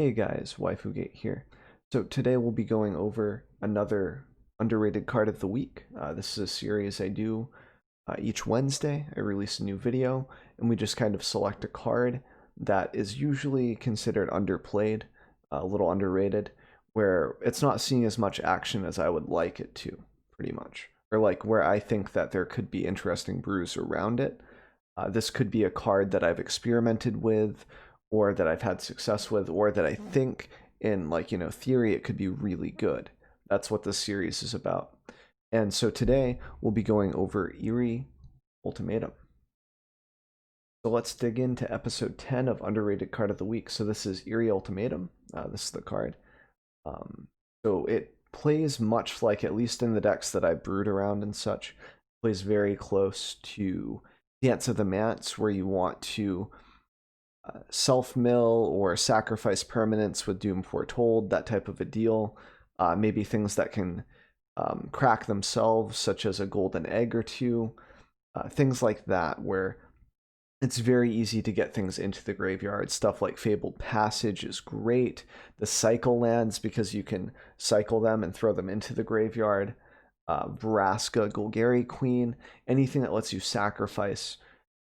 Hey guys, WaifuGate here. So today we'll be going over another underrated card of the week. This is a series I do each Wednesday. I release a new video and we just kind of select a card that is usually considered underplayed, a little underrated, where it's not seeing as much action as I would like it to, pretty much. Or like where I think that there could be interesting brews around it. This could be a card that I've experimented with, or that I've had success with, or that I think in theory it could be really good. That's what this series is about. And so today we'll be going over Eerie Ultimatum. So let's dig into episode 10 of Underrated Card of the Week. So this is Eerie Ultimatum. This is the card. So it plays much like, at least in the decks that I brewed around and such, plays very close to Dance of the Mance, where you want to self-mill or sacrifice permanents with Doom Foretold, that type of a deal. Maybe things that can crack themselves, such as a golden egg or two. Things like that, where it's very easy to get things into the graveyard. Stuff like Fabled Passage is great. The cycle lands, because you can cycle them and throw them into the graveyard. Vraska, Golgari Queen, anything that lets you sacrifice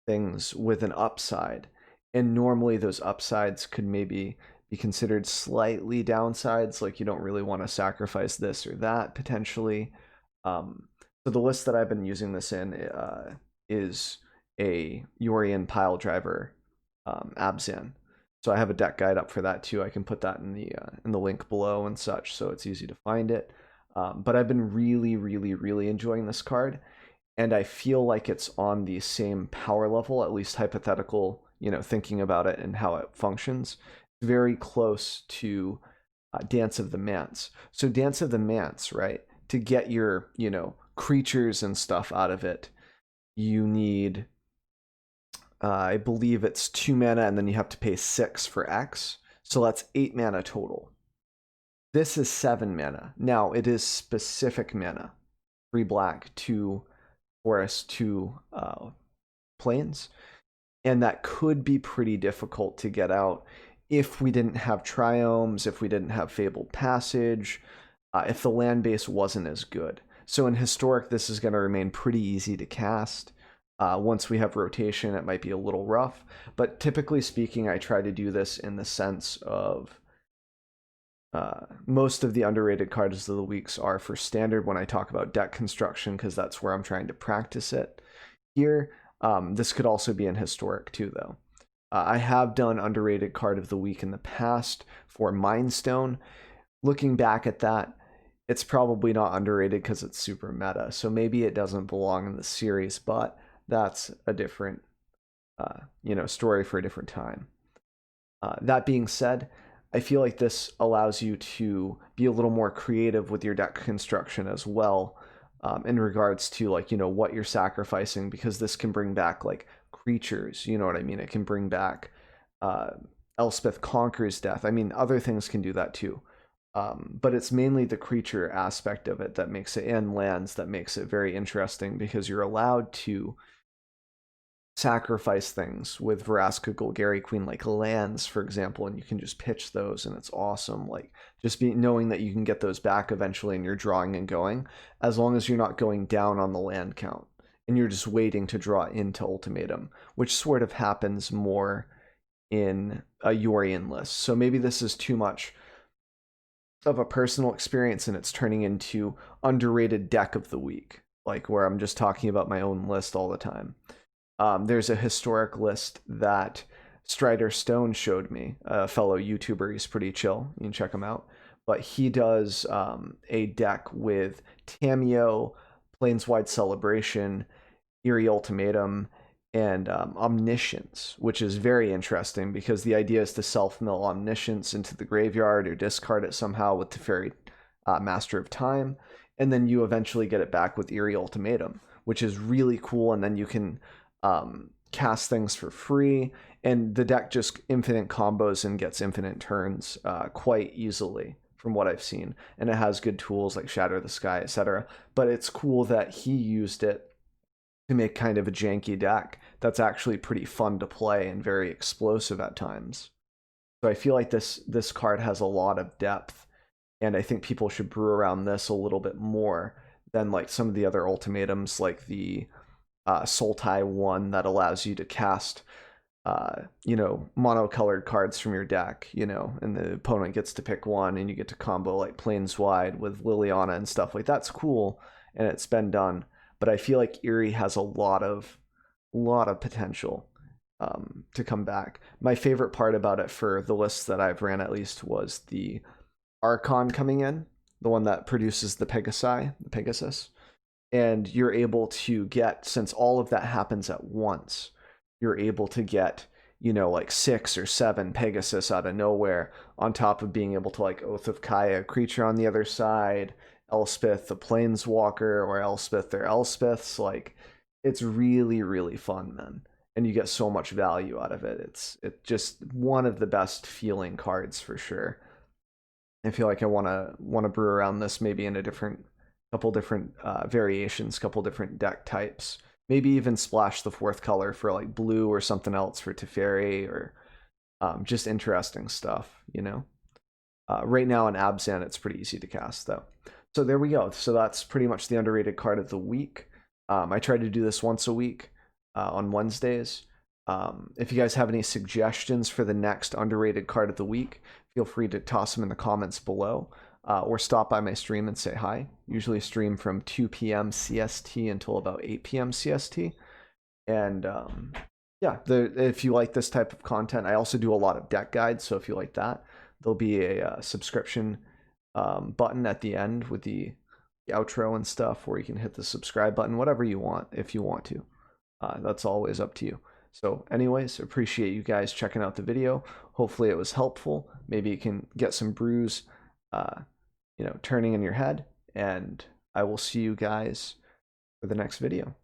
things with an upside. And normally those upsides could maybe be considered slightly downsides, like you don't really want to sacrifice this or that potentially. So the list that I've been using this in is a Yorion Pile Driver Abzan. So I have a deck guide up for that too. I can put that in the link below and such, so it's easy to find it. But I've been really enjoying this card, and I feel like it's on the same power level, at least hypothetical, thinking about it and how it functions, very close to Dance of the Mance. So Dance of the Mance, right? To get your, creatures and stuff out of it, you need, I believe it's 2 mana, and then you have to pay 6 for X. So that's 8 mana total. This is 7 mana. Now, it is specific mana. 3 black, 2 forest, 2 plains. And that could be pretty difficult to get out if we didn't have Triomes, if we didn't have Fabled Passage, if the land base wasn't as good. So in Historic, this is going to remain pretty easy to cast. Once we have rotation, it might be a little rough. But typically speaking, I try to do this in the sense of most of the underrated cards of the weeks are for standard when I talk about deck construction, because that's where I'm trying to practice it. Here, this could also be in Historic too, though. I have done underrated card of the week in the past for Mindstone. Looking back at that, it's probably not underrated because it's super meta, so maybe it doesn't belong in the series, but that's a different story for a different time. That being said, I feel like this allows you to be a little more creative with your deck construction as well, in regards to what you're sacrificing, because this can bring back creatures, you know what I mean? It can bring back Elspeth Conquers Death. I mean, other things can do that too. But it's mainly the creature aspect of it that makes it, and lands, that makes it very interesting, because you're allowed to sacrifice things with Vraska, Golgari Queen, like lands, for example, and you can just pitch those, and it's awesome. Just knowing that you can get those back eventually, and you're drawing and going, as long as you're not going down on the land count, and you're just waiting to draw into Ultimatum, which sort of happens more in a Yorion list. So maybe this is too much of a personal experience, and it's turning into underrated deck of the week, where I'm just talking about my own list all the time. There's a Historic list that Strider Stone showed me, a fellow YouTuber. He's pretty chill. You can check him out. But he does a deck with Tamiyo, Planeswide Celebration, Eerie Ultimatum, and Omniscience, which is very interesting, because the idea is to self-mill Omniscience into the graveyard or discard it somehow with Teferi, Master of Time, and then you eventually get it back with Eerie Ultimatum, which is really cool, and then you can cast things for free, and the deck just infinite combos and gets infinite turns quite easily from what I've seen, and it has good tools like Shatter the Sky, etc. But it's cool that he used it to make kind of a janky deck that's actually pretty fun to play and very explosive at times. So I feel like this card has a lot of depth, and I think people should brew around this a little bit more than like some of the other ultimatums, like the Sultai one that allows you to cast monocolored cards from your deck, and the opponent gets to pick one and you get to combo like Plains Wide with Liliana and stuff. Like that's cool and it's been done. But I feel like Eerie has a lot of potential to come back. My favorite part about it for the lists that I've ran at least was the Archon coming in, the one that produces the Pegasus. And you're able to get, since all of that happens at once, you're able to get, like 6 or 7 Pegasus out of nowhere, on top of being able to like Oath of Kaya a creature on the other side, Elspeth the Planeswalker, or Elspeth their Elspeths. Like, it's really, really fun, man. And you get so much value out of it. It's just one of the best feeling cards for sure. I feel like I wanna brew around this maybe in a couple different variations, couple different deck types. Maybe even splash the 4th color for like blue or something else for Teferi, or just interesting stuff, Right now in Abzan, it's pretty easy to cast though. So there we go. So that's pretty much the underrated card of the week. I try to do this once a week on Wednesdays. If you guys have any suggestions for the next underrated card of the week, feel free to toss them in the comments below, or stop by my stream and say hi. Usually stream from 2 p.m. CST until about 8 p.m. CST. And yeah, if you like this type of content, I also do a lot of deck guides. So if you like that, there'll be a subscription button at the end with the outro and stuff, where you can hit the subscribe button, whatever you want, if you want to. That's always up to you. So anyways, appreciate you guys checking out the video. Hopefully it was helpful. Maybe you can get some brews, turning in your head, and I will see you guys for the next video.